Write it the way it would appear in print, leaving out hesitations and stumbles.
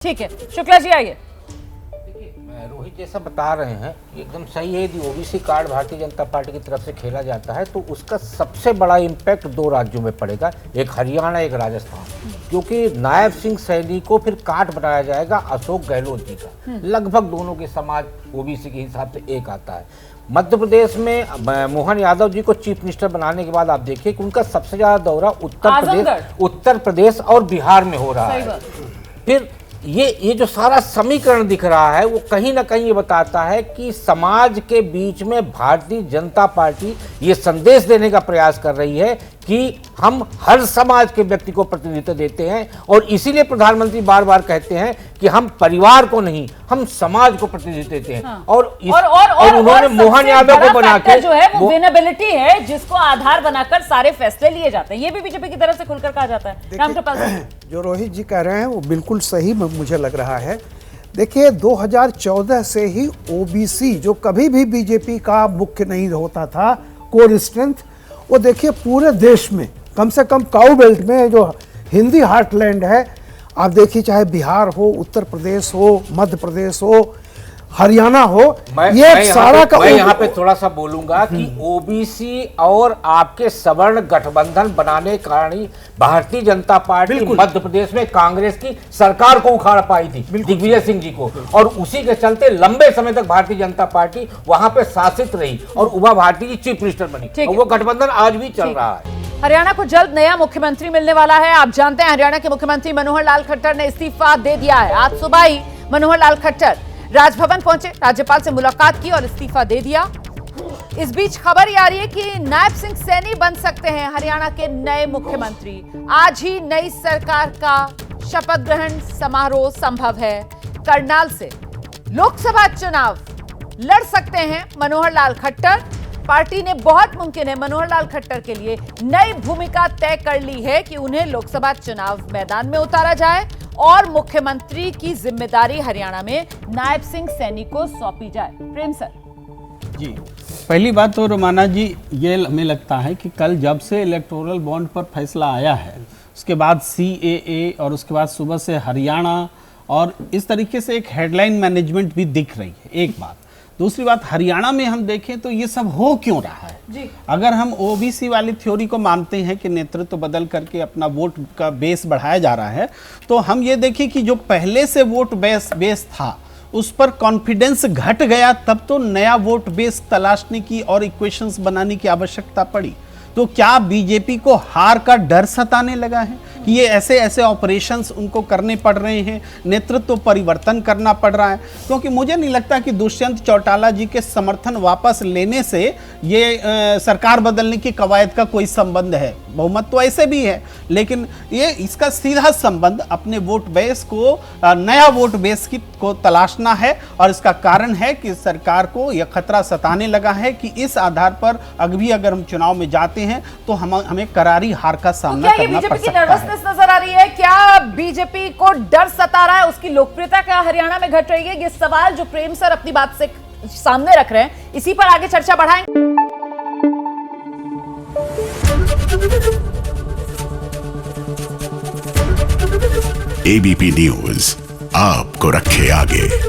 ठीक है, शुक्ला जी आइए। रोहित जैसा बता रहे हैं एकदम सही है। यदि OBC card Bharatiya Janata party की तरफ से खेला जाता है तो उसका सबसे बड़ा इम्पैक्ट दो राज्यों में पड़ेगा, एक हरियाणा एक राजस्थान, क्योंकि नायब सिंह सैनी को फिर कार्ड बनाया जाएगा अशोक गहलोत जी का। लगभग दोनों के समाज ओबीसी के हिसाब से एक आता है। मध्य प्रदेश में मोहन यादव जी को चीफ मिनिस्टर बनाने के बाद आप देखिए कि उनका सबसे ज्यादा दौरा उत्तर प्रदेश और बिहार में हो रहा है। फिर ये जो सारा समीकरण दिख रहा है वो कहीं ना कहीं ये बताता है कि समाज के बीच में भारतीय जनता पार्टी ये संदेश देने का प्रयास कर रही है कि हम हर समाज के व्यक्ति को प्रतिनिधित्व देते हैं, और इसीलिए प्रधानमंत्री बार बार कहते हैं कि हम परिवार को नहीं, हम समाज को प्रतिनिधित्व देते हैं। हाँ। और उन्होंने मोहन यादव को बना के जो है वो विनेबिलिटी है, जिसको आधार बनाकर सारे फैसले लिए जाते हैं। ये भी बीजेपी की तरफ से खुलकर कहा जाता है। रामकृपाल सिंह, जो रोहित जी कह रहे हैं वो बिल्कुल सही मुझे लग रहा है। देखिए 2014 से ही ओबीसी जो कभी भी बीजेपी का मुख्य नहीं होता था, कोर स्ट्रेंथ, वो देखिए पूरे देश में कम से कम काउ बेल्ट में जो हिंदी हार्टलैंड है, आप देखिए चाहे बिहार हो, उत्तर प्रदेश हो, मध्य प्रदेश हो, हरियाणा हो, ये सारा का मैं यहाँ पे थोड़ा सा बोलूंगा कि ओबीसी और आपके सवर्ण गठबंधन बनाने के कारण ही भारतीय जनता पार्टी मध्य प्रदेश में कांग्रेस की सरकार को उखाड़ पाई थी, दिग्विजय सिंह जी को, और उसी के चलते लंबे समय तक भारतीय जनता पार्टी वहां पे शासित रही और उमा भारती जी चीफ मिनिस्टर बनी, और वो गठबंधन आज भी चल रहा है। हरियाणा को जल्द नया मुख्यमंत्री मिलने वाला है। आप जानते हैं हरियाणा के मुख्यमंत्री मनोहर लाल खट्टर ने इस्तीफा दे दिया है। आज सुबह ही मनोहर लाल खट्टर राजभवन पहुंचे, राज्यपाल से मुलाकात की और इस्तीफा दे दिया। इस बीच खबर ये आ रही है कि नायब सिंह सैनी बन सकते हैं हरियाणा के नए मुख्यमंत्री। आज ही नई सरकार का शपथ ग्रहण समारोह संभव है। करनाल से लोकसभा चुनाव लड़ सकते हैं मनोहर लाल खट्टर। पार्टी ने बहुत मुमकिन है मनोहर लाल खट्टर के लिए नई भूमिका तय कर ली है कि उन्हें लोकसभा चुनाव मैदान में उतारा जाए और मुख्यमंत्री की जिम्मेदारी हरियाणा में नायब सिंह सैनी को सौंपी जाए। प्रेम सर जी, पहली बात तो रोमाना जी, ये हमें लगता है कि कल जब से इलेक्टोरल बॉन्ड पर फैसला आया है, उसके बाद सीएए और उसके बाद सुबह से हरियाणा, और इस तरीके से एक हेडलाइन मैनेजमेंट भी दिख रही है। एक बात, दूसरी बात, हरियाणा में हम देखें तो ये सब हो क्यों रहा है जी? अगर हम ओबीसी वाली थ्योरी को मानते हैं कि नेतृत्व बदल करके अपना वोट का बेस बढ़ाया जा रहा है, तो हम ये देखें कि जो पहले से वोट बेस था उस पर कॉन्फिडेंस घट गया, तब तो नया वोट बेस तलाशने की और इक्वेशंस बनाने की आवश्यकता पड़ी। तो क्या बीजेपी को हार का डर सताने लगा है कि ये ऐसे ऐसे ऑपरेशंस उनको करने पड़ रहे हैं, नेतृत्व परिवर्तन करना पड़ रहा है? क्योंकि मुझे नहीं लगता कि दुष्यंत चौटाला जी के समर्थन वापस लेने से ये सरकार बदलने की कवायद का कोई संबंध है। बहुमत तो ऐसे भी है, लेकिन ये इसका सीधा संबंध अपने वोट बेस को, नया वोट बेस को तलाशना है, और इसका कारण है कि सरकार को यह खतरा सताने लगा है कि इस आधार पर अगर हम चुनाव में जाते हैं तो हमें करारी हार का सामना करना पड़ सकता है। नजर आ रही है, क्या बीजेपी को डर सता रहा है? उसकी लोकप्रियता क्या हरियाणा में घट रही है? ये सवाल जो प्रेम सर अपनी बात से सामने रख रहे हैं, इसी पर आगे चर्चा बढ़ाएंगे। एबीपी न्यूज आपको रखे आगे।